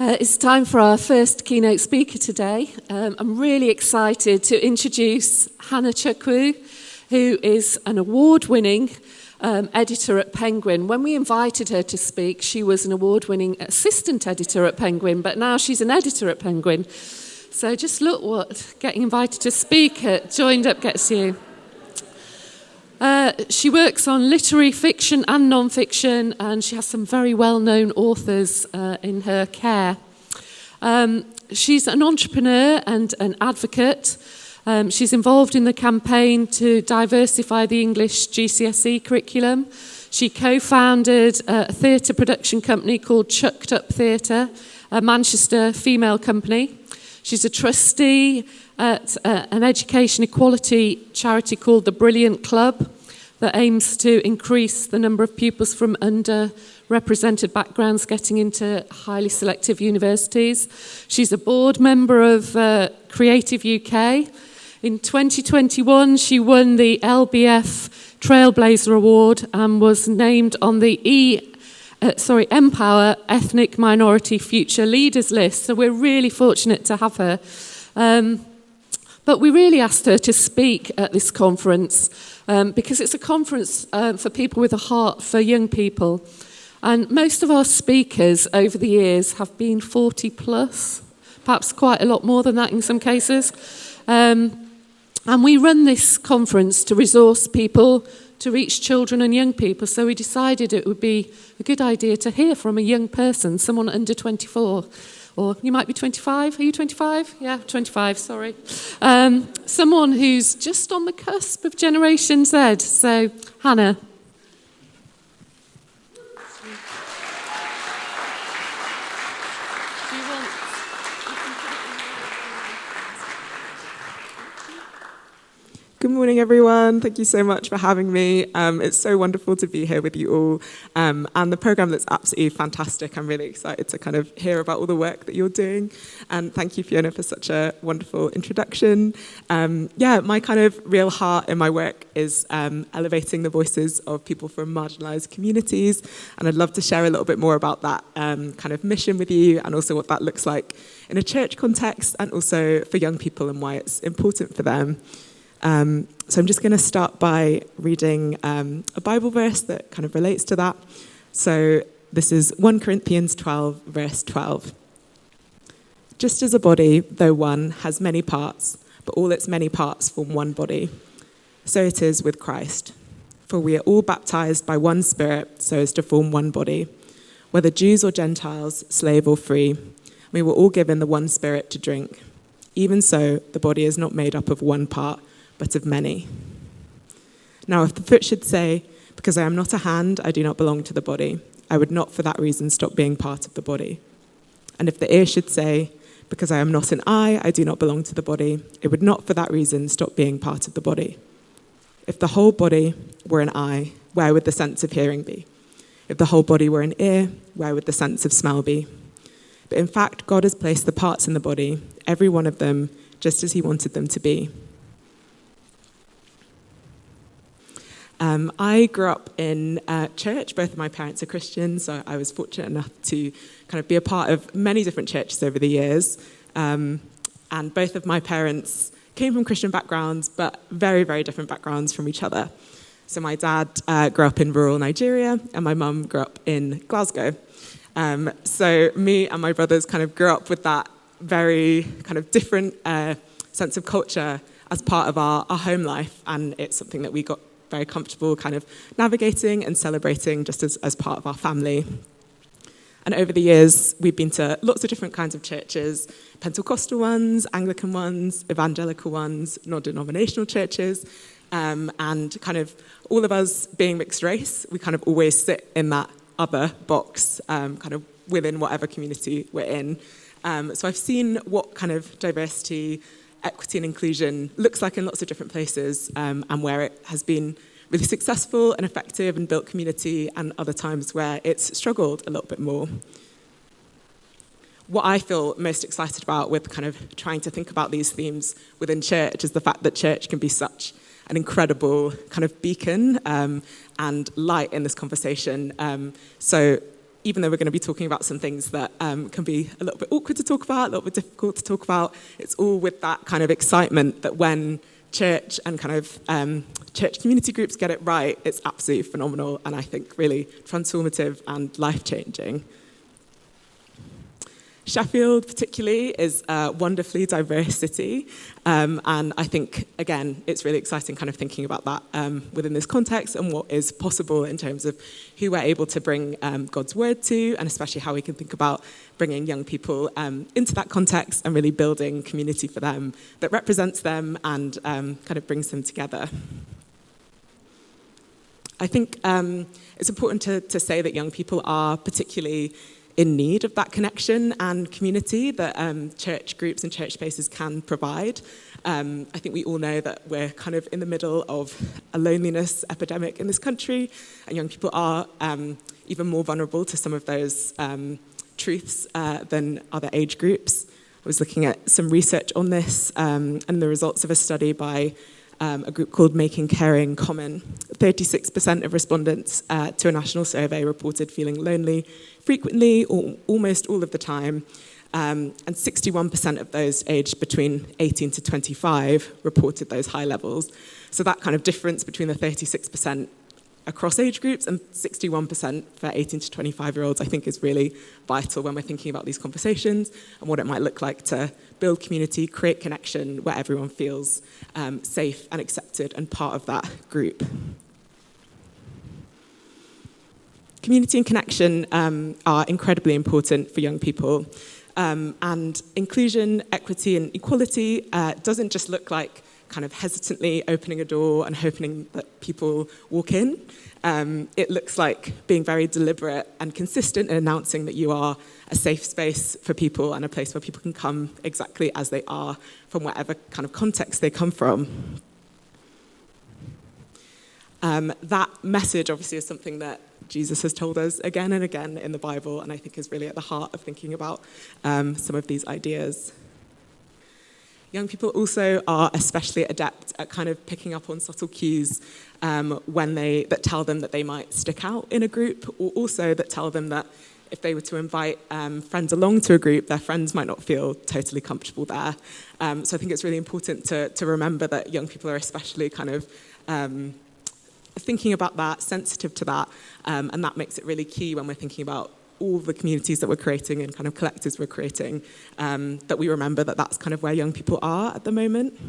It's time for our first keynote speaker today. I'm really excited to introduce Hannah Chukwu, who is an award-winning editor at Penguin. When we invited her to speak, she was an award-winning assistant editor at Penguin, but now she's an editor at Penguin. So just look what getting invited to speak at Joined Up gets you. She works on literary fiction and non-fiction, and she has some very well-known authors in her care. She's an entrepreneur and an advocate. She's involved in the campaign to diversify the English GCSE curriculum. She co-founded a theatre production company called Chucked Up Theatre, a Manchester female company. She's a trustee at an education equality charity called the Brilliant Club that aims to increase the number of pupils from underrepresented backgrounds getting into highly selective universities. She's a board member of Creative UK. In 2021, she won the LBF Trailblazer Award and was named on the Empower Ethnic Minority Future Leaders list. So we're really fortunate to have her. But we really asked her to speak at this conference because it's a conference for people with a heart for young people. And most of our speakers over the years have been 40 plus, perhaps quite a lot more than that in some cases. And we run this conference to resource people, to reach children and young people. So we decided it would be a good idea to hear from a young person, someone under 24. Or you might be 25. Are you 25? Yeah, 25, sorry. Someone who's just on the cusp of Generation Z. So, Hannah. Good morning, everyone. Thank you so much for having me. It's so wonderful to be here with you all. And the program that's absolutely fantastic. I'm really excited to kind of hear about all the work that you're doing. And thank you, Fiona, for such a wonderful introduction. My kind of real heart in my work is elevating the voices of people from marginalised communities. And I'd love to share a little bit more about that kind of mission with you and also what that looks like in a church context and also for young people and why it's important for them. So I'm just going to start by reading a Bible verse that kind of relates to that. So this is 1 Corinthians 12, verse 12. Just as a body, though one, has many parts, but all its many parts form one body, so it is with Christ. For we are all baptized by one Spirit so as to form one body, whether Jews or Gentiles, slave or free. We were all given the one Spirit to drink. Even so, the body is not made up of one part, but of many. Now, if the foot should say, because I am not a hand, I do not belong to the body, I would not for that reason stop being part of the body. And if the ear should say, because I am not an eye, I do not belong to the body, it would not for that reason stop being part of the body. If the whole body were an eye, where would the sense of hearing be? If the whole body were an ear, where would the sense of smell be? But in fact, God has placed the parts in the body, every one of them, just as he wanted them to be. I grew up in church. Both of my parents are Christians, so I was fortunate enough to kind of be a part of many different churches over the years. And both of my parents came from Christian backgrounds, but very, very different backgrounds from each other. So my dad grew up in rural Nigeria, and my mum grew up in Glasgow. So me and my brothers kind of grew up with that very kind of different sense of culture as part of our home life, and it's something that we got very comfortable kind of navigating and celebrating just as part of our family. And over the years, we've been to lots of different kinds of churches, Pentecostal ones, Anglican ones, evangelical ones, non-denominational churches, and kind of all of us being mixed race, we kind of always sit in that other box, kind of within whatever community we're in. So I've seen what kind of diversity, equity and inclusion looks like in lots of different places, and where it has been really successful and effective and built community, and other times where it's struggled a little bit more. What I feel most excited about with kind of trying to think about these themes within church is the fact that church can be such an incredible kind of beacon and light in this conversation. So even though we're going to be talking about some things that can be a little bit awkward to talk about, a little bit difficult to talk about, it's all with that kind of excitement that when church and kind of church community groups get it right, it's absolutely phenomenal, and I think really transformative and life-changing. Sheffield particularly is a wonderfully diverse city, and I think, again, it's really exciting kind of thinking about that within this context and what is possible in terms of who we're able to bring God's word to, and especially how we can think about bringing young people into that context and really building community for them that represents them and kind of brings them together. I think it's important to say that young people are particularly in need of that connection and community that church groups and church spaces can provide. I think we all know that we're kind of in the middle of a loneliness epidemic in this country, and young people are even more vulnerable to some of those truths than other age groups. I was looking at some research on this and the results of a study by a group called Making Caring Common. 36% of respondents to a national survey reported feeling lonely frequently or almost all of the time, and 61% of those aged between 18 to 25 reported those high levels. So that kind of difference between the 36% across age groups and 61% for 18 to 25-year-olds, I think is really vital when we're thinking about these conversations and what it might look like to build community, create connection where everyone feels safe and accepted and part of that group. Community and connection are incredibly important for young people. And inclusion, equity, and equality doesn't just look like kind of hesitantly opening a door and hoping that people walk in. It looks like being very deliberate and consistent in announcing that you are a safe space for people and a place where people can come exactly as they are from whatever kind of context they come from. That message obviously is something that Jesus has told us again and again in the Bible, and I think is really at the heart of thinking about some of these ideas. Young people also are especially adept at kind of picking up on subtle cues that tell them that they might stick out in a group, or also that tell them that if they were to invite friends along to a group, their friends might not feel totally comfortable there. So I think it's really important to remember that young people are especially kind of thinking about that, sensitive to that, and that makes it really key when we're thinking about all the communities that we're creating and kind of collectives we're creating, that we remember that that's kind of where young people are at the moment.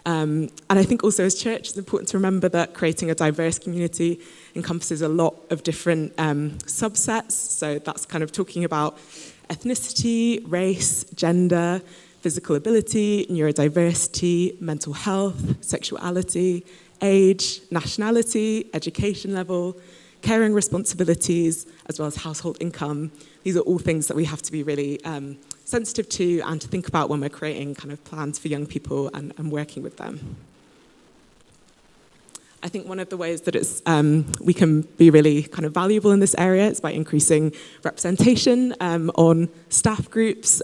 And I think also as church, it's important to remember that creating a diverse community encompasses a lot of different subsets. So that's kind of talking about ethnicity, race, gender, physical ability, neurodiversity, mental health, sexuality, age, nationality, education level, caring responsibilities, as well as household income. These are all things that we have to be really sensitive to and to think about when we're creating kind of plans for young people and working with them. I think one of the ways that we can be really kind of valuable in this area is by increasing representation on staff groups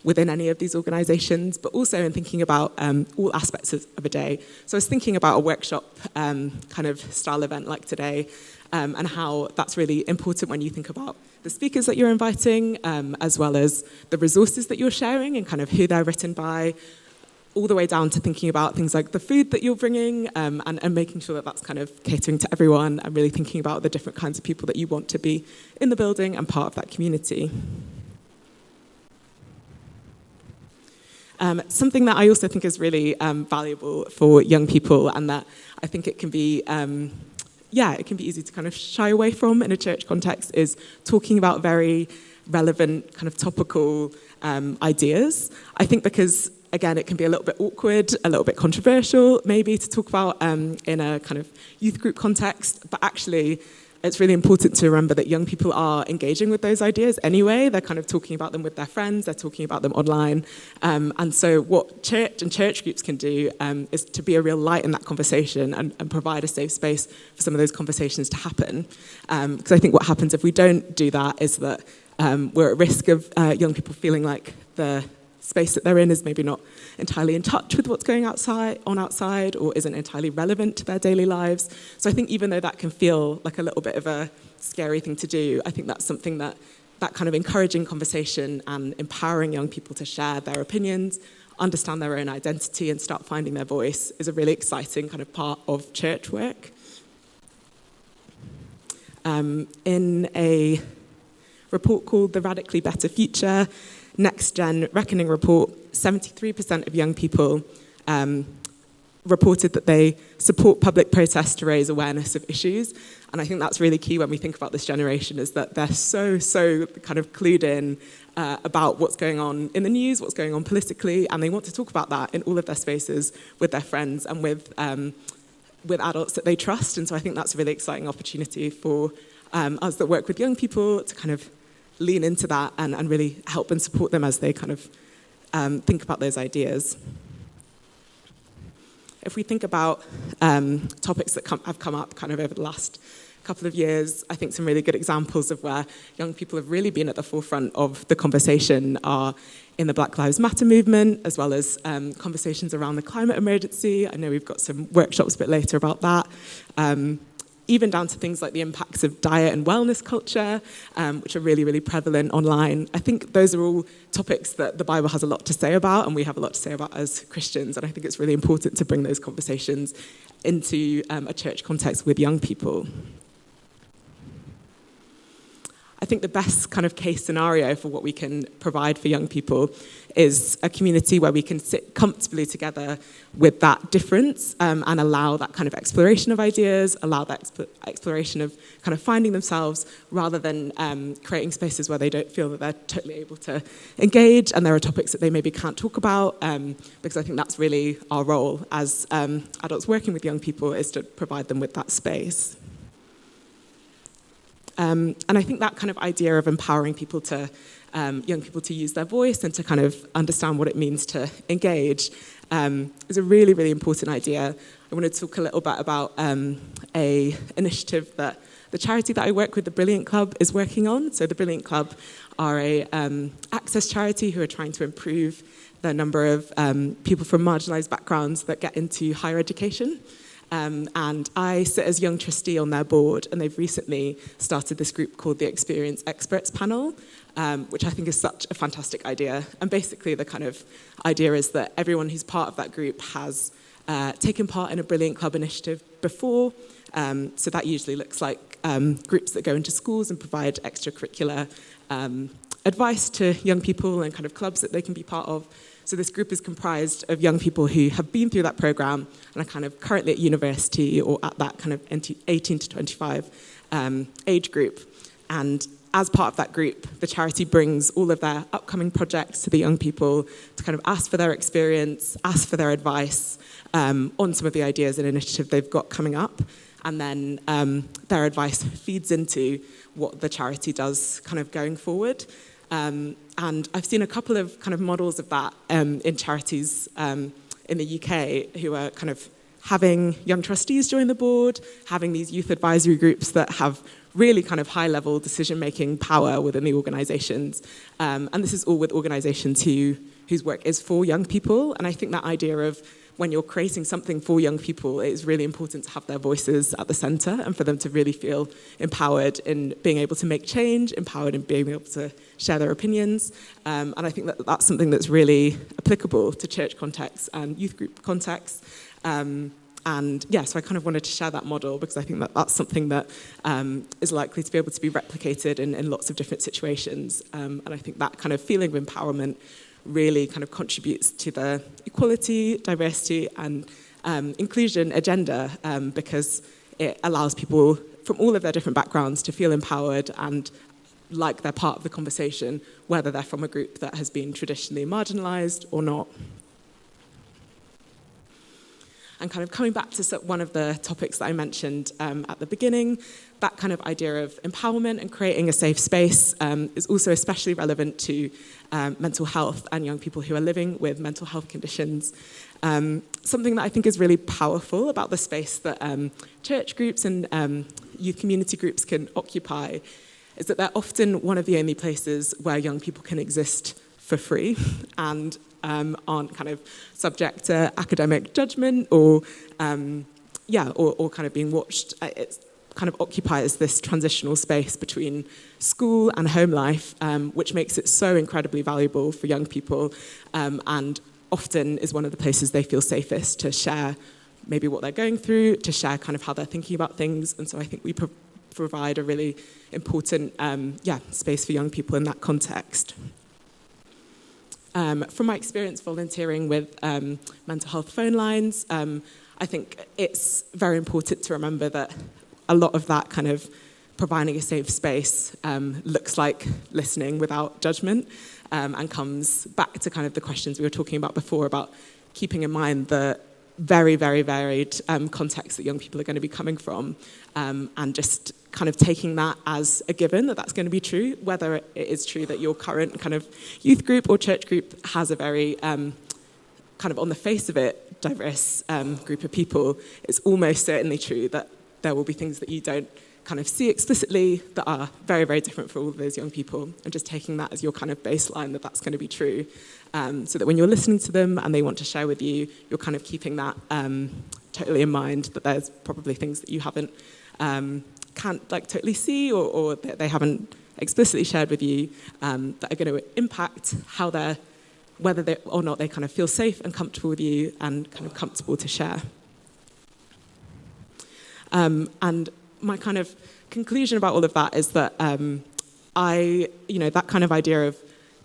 within any of these organisations, but also in thinking about all aspects of a day. So I was thinking about a workshop kind of style event like today, and how that's really important when you think about the speakers that you're inviting, as well as the resources that you're sharing and kind of who they're written by, all the way down to thinking about things like the food that you're bringing, and making sure that that's kind of catering to everyone and really thinking about the different kinds of people that you want to be in the building and part of that community. Something that I also think is really valuable for young people, and that I think it can be it can be easy to kind of shy away from in a church context, is talking about very relevant, kind of topical ideas. I think because, again, it can be a little bit awkward, a little bit controversial, maybe, to talk about in a kind of youth group context, but actually it's really important to remember that young people are engaging with those ideas anyway. They're kind of talking about them with their friends, they're talking about them online. And so what church and church groups can do is to be a real light in that conversation and provide a safe space for some of those conversations to happen. Because I think what happens if we don't do that is that we're at risk of young people feeling like the space that they're in is maybe not entirely in touch with what's going outside or isn't entirely relevant to their daily lives. So I think even though that can feel like a little bit of a scary thing to do, I think that's something that kind of encouraging conversation and empowering young people to share their opinions, understand their own identity and start finding their voice is a really exciting kind of part of church work. In a report called The Radically Better Future, Next Gen Reckoning Report, 73% of young people reported that they support public protests to raise awareness of issues. And I think that's really key when we think about this generation, is that they're so kind of clued in about what's going on in the news, what's going on politically, and they want to talk about that in all of their spaces with their friends and with adults that they trust. And so I think that's a really exciting opportunity for us that work with young people to kind of lean into that and really help and support them as they kind of think about those ideas. If we think about topics that have come up kind of over the last couple of years, I think some really good examples of where young people have really been at the forefront of the conversation are in the Black Lives Matter movement, as well as conversations around the climate emergency. I know we've got some workshops a bit later about that. Even down to things like the impacts of diet and wellness culture, which are really, really prevalent online. I think those are all topics that the Bible has a lot to say about, and we have a lot to say about as Christians, and I think it's really important to bring those conversations into a church context with young people. I think the best kind of case scenario for what we can provide for young people is a community where we can sit comfortably together with that difference and allow that kind of exploration of ideas, allow that exploration of kind of finding themselves, rather than creating spaces where they don't feel that they're totally able to engage and there are topics that they maybe can't talk about, because I think that's really our role as adults working with young people, is to provide them with that space. And I think that kind of idea of empowering people to, young people to use their voice and to kind of understand what it means to engage is a really, really important idea. I want to talk a little bit about a initiative that the charity that I work with, the Brilliant Club, is working on. So the Brilliant Club are a access charity who are trying to improve the number of people from marginalised backgrounds that get into higher education. And I sit as young trustee on their board, and they've recently started this group called the Experience Experts Panel, which I think is such a fantastic idea. And basically the kind of idea is that everyone who's part of that group has taken part in a Brilliant Club initiative before. So that usually looks like groups that go into schools and provide extracurricular advice to young people and kind of clubs that they can be part of. So this group is comprised of young people who have been through that program and are kind of currently at university or at that kind of 18 to 25 age group. And as part of that group, the charity brings all of their upcoming projects to the young people to kind of ask for their experience, ask for their advice on some of the ideas and initiative they've got coming up. And then their advice feeds into what the charity does kind of going forward. And I've seen a couple of kind of models of that in charities in the UK who are kind of having young trustees join the board, having these youth advisory groups that have really kind of high-level decision-making power within the organisations. And this is all with organisations whose work is for young people. And I think that idea of when you're creating something for young people, it is really important to have their voices at the centre and for them to really feel empowered in being able to make change, empowered in being able to share their opinions. And I think that that's something that's really applicable to church contexts and youth group contexts. And yeah, so I kind of wanted to share that model because I think that that's something that is likely to be able to be replicated in lots of different situations. And I think that kind of feeling of empowerment really kind of contributes to the equality, diversity, and inclusion agenda because it allows people from all of their different backgrounds to feel empowered and like they're part of the conversation, whether they're from a group that has been traditionally marginalised or not. And kind of coming back to one of the topics that I mentioned at the beginning, that kind of idea of empowerment and creating a safe space is also especially relevant to mental health and young people who are living with mental health conditions. Something that I think is really powerful about the space that church groups and youth community groups can occupy is that they're often one of the only places where young people can exist for free and aren't kind of subject to academic judgment or kind of being watched. It kind of occupies this transitional space between school and home life, which makes it so incredibly valuable for young people, and often is one of the places they feel safest to share maybe what they're going through, to share kind of how they're thinking about things. And so I think we provide a really important space for young people in that context. From my experience volunteering with mental health phone lines, I think it's very important to remember that a lot of that kind of providing a safe space looks like listening without judgment, and comes back to kind of the questions we were talking about before about keeping in mind the very, very varied context that young people are going to be coming from, and just kind of taking that as a given that that's going to be true, whether it is true that your current kind of youth group or church group has a very kind of on the face of it diverse group of people. It's almost certainly true that there will be things that you don't kind of see explicitly that are very, very different for all of those young people, and just taking that as your kind of baseline that that's going to be true, so that when you're listening to them and they want to share with you, you're kind of keeping that totally in mind, that there's probably things that you can't like totally see or that they haven't explicitly shared with you, that are going to impact how whether or not they kind of feel safe and comfortable with you and kind of comfortable to share. And my kind of conclusion about all of that is that that kind of idea of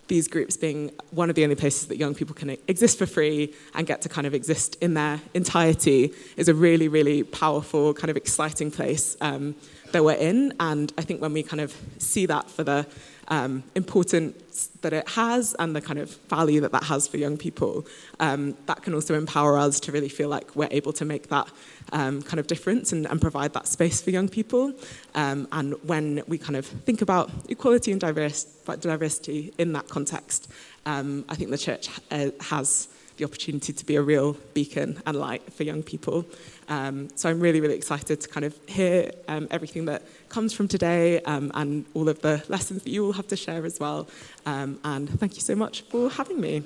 these groups being one of the only places that young people can exist for free and get to kind of exist in their entirety is a really, really powerful, kind of exciting place that we're in. And I think when we kind of see that for the importance that it has and the kind of value that has for young people, that can also empower us to really feel like we're able to make that kind of difference and provide that space for young people. And when we kind of think about equality and diversity in that context, I think the church has the opportunity to be a real beacon and light for young people. So I'm really, really excited to kind of hear everything that comes from today, and all of the lessons that you all have to share as well. And thank you so much for having me.